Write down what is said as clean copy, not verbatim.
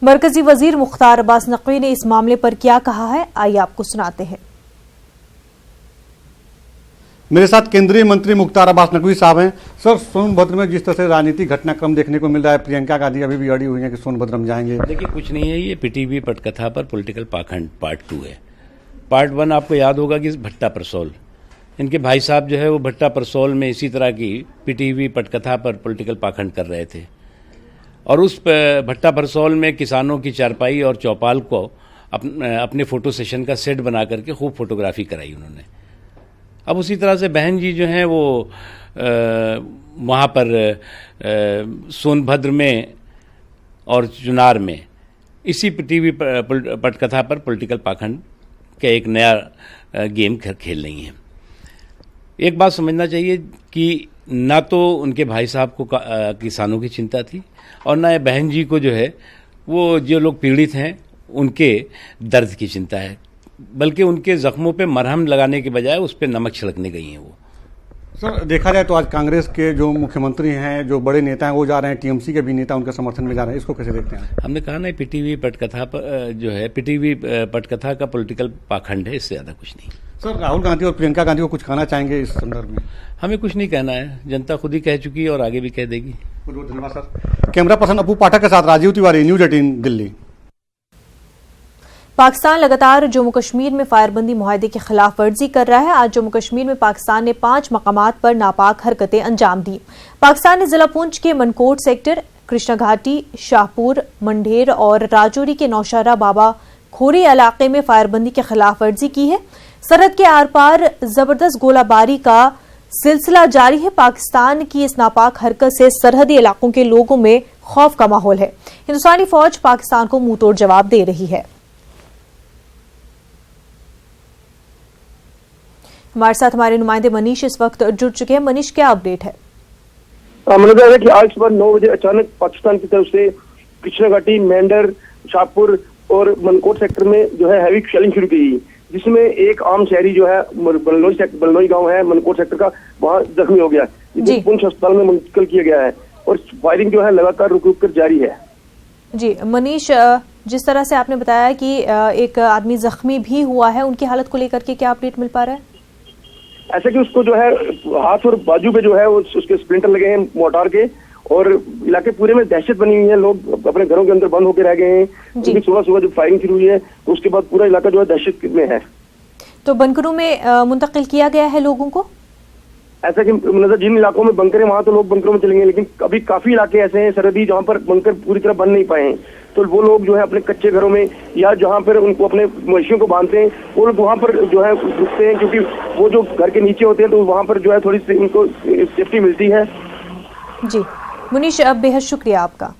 मरकजी वजीर मुख्तार अब्बास नकवी ने इस मामले पर क्या कहा है, आइए आपको सुनाते हैं। मेरे साथ केंद्रीय मंत्री मुख्तार अब्बास नकवी साहब हैं। सर, सोनभद्र में जिस तरह से राजनीतिक घटनाक्रम देखने को मिल रहा है, प्रियंका गांधी अभी भी अड़ी हुई हैं कि सोनभद्र हम जाएंगे। देखिए, कुछ नहीं है, ये पीटीवी पटकथा पर पॉलिटिकल पाखंड पार्ट 2 है। पार्ट 1 आपको याद होगा कि भट्टा परसौल, इनके भाई साहब जो है वो भट्टा परसौल में इसी तरह की पीटीवी पटकथा पर पॉलिटिकल पाखंड कर रहे थे और उस भट्टा परसौल में किसानों की चारपाई और चौपाल को अपने फोटो सेशन का सेट बना करके खूब फोटोग्राफी कराई उन्होंने। अब उसी तरह से बहन जी जो हैं वो वहाँ पर सोनभद्र में और चुनार में इसी टीवी पटकथा पर पॉलिटिकल पाखंड का एक नया गेम खेल रही हैं। एक बात समझना चाहिए कि ना तो उनके भाई साहब को किसानों की चिंता थी और ना बहन जी को जो है वो जो लोग पीड़ित हैं उनके दर्द की चिंता है, बल्कि उनके जख्मों पे मरहम लगाने के बजाय उस पर नमक छिड़कने गई हैं वो। सर, देखा जाए तो आज कांग्रेस के जो मुख्यमंत्री हैं, जो बड़े नेता हैं, वो जा रहे हैं, टीएमसी के भी नेता उनके समर्थन में जा रहे हैं, इसको कैसे देखते हैं? हमने कहा ना, पीटीवी पटकथा पर जो है पीटीवी पटकथा का पॉलिटिकल पाखंड है, इससे ज्यादा कुछ नहीं। सर, राहुल गांधी और प्रियंका गांधी को कुछ कहना चाहेंगे इस संदर्भ में? हमें कुछ नहीं कहना है, जनता खुद ही कह चुकी है और आगे भी कह देगी। बहुत बहुत धन्यवाद सर। कैमरा पर्सन अपू पाठक के साथ राजीव तिवारी, न्यूज 18 दिल्ली। पाकिस्तान लगातार जम्मू कश्मीर में फायरबंदी मुआहदे की खिलाफ वर्जी कर रहा है। आज जम्मू कश्मीर में पाकिस्तान ने 5 मकामात पर नापाक हरकतें अंजाम दी। पाकिस्तान ने जिला पुंछ के मनकोट सेक्टर, कृष्णा घाटी, शाहपुर, मंढेर और राजौरी के नौशहरा बाबा खोरी इलाके में फायरबंदी की खिलाफ वर्जी की है। सरहद के आर पार जबरदस्त गोलाबारी का सिलसिला जारी है। पाकिस्तान की इस नापाक हरकत से सरहदी इलाकों के लोगों में खौफ का माहौल है। हिंदुस्तानी फौज पाकिस्तान को मुंहतोड़ जवाब दे रही है। हमारे साथ हमारे नुमाइंदे मनीष इस वक्त जुड़ चुके हैं। मनीष, क्या अपडेट है? मैंने कहा कि आज सुबह 9 बजे अचानक पाकिस्तान की तरफ से कृष्णा घाटी, मेंढर, शाहपुर और मनकोट सेक्टर में जो है हैवी शेलिंग शुरू की, जिसमें एक आम शहरी जो है बलनोई गांव है मनकोट सेक्टर का, वहां जख्मी हो गया, जिसे पुंछ अस्पताल में मुंतकिल किया गया है और फायरिंग जो है लगातार रुक रुक कर जारी है। जी मनीष, जिस तरह से आपने बताया कि एक आदमी जख्मी भी हुआ है, उनकी हालत को लेकर के क्या अपडेट मिल पा रहा है? ऐसा कि उसको जो है हाथ और बाजू पे जो है वो उसके स्प्लिंटर लगे हैं मोर्टार के और इलाके पूरे में दहशत बनी हुई है। लोग अपने घरों के अंदर बंद होकर रह गए हैं क्योंकि सुबह जब फायरिंग शुरू हुई है तो उसके बाद पूरा इलाका जो है दहशत में है। तो बंकरों में मुंतकिल किया गया है लोगों को? ऐसा कि मतलब जिन इलाकों में बंकर है वहां तो लोग बंकरों में चलेंगे, लेकिन अभी काफी इलाके ऐसे हैं सरहदी जहाँ पर बंकर पूरी तरह बन नहीं पाए हैं, तो वो लोग जो है अपने कच्चे घरों में या जहाँ पर उनको अपने मवेशियों को बांधते हैं वो लोग वहाँ पर जो है रुकते हैं, क्योंकि वो जो घर के नीचे होते हैं तो वहाँ पर जो है थोड़ी सी उनको सेफ्टी मिलती है। जी मुनीश, बेहद शुक्रिया आपका।